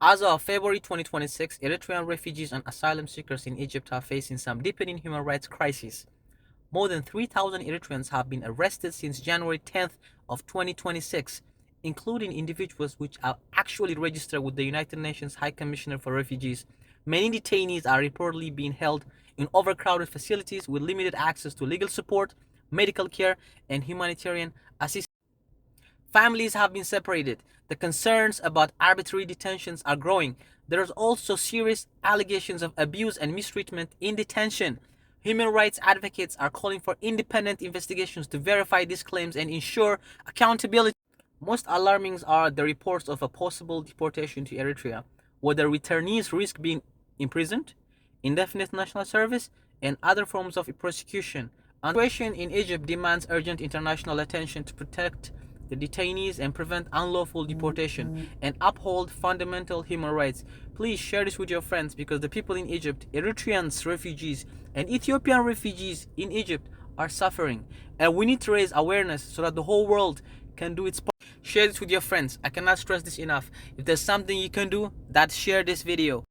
As of February 2026, Eritrean refugees and asylum seekers in Egypt are facing some deepening human rights crises. More than 3,000 Eritreans have been arrested since January 10th of 2026, including individuals which are actually registered with the United Nations High Commissioner for Refugees. Many detainees are reportedly being held in overcrowded facilities with limited access to legal support, medical care, and humanitarian assistance. Families have been separated. The concerns about arbitrary detentions are growing. There is also serious allegations of abuse and mistreatment in detention. Human rights advocates are calling for independent investigations to verify these claims and ensure accountability. Most alarming are the reports of a possible deportation to Eritrea, where the returnees risk being imprisoned, indefinite national service, and other forms of persecution. The situation in Egypt demands urgent international attention to protect the detainees and prevent unlawful deportation and uphold fundamental human rights. Please share this with your friends because the people in Egypt, Eritreans refugees and Ethiopian refugees in Egypt are suffering, and we need to raise awareness so that the whole world can do its part. Share this with your friends. I cannot stress this enough. If there's something you can do, that's share this video.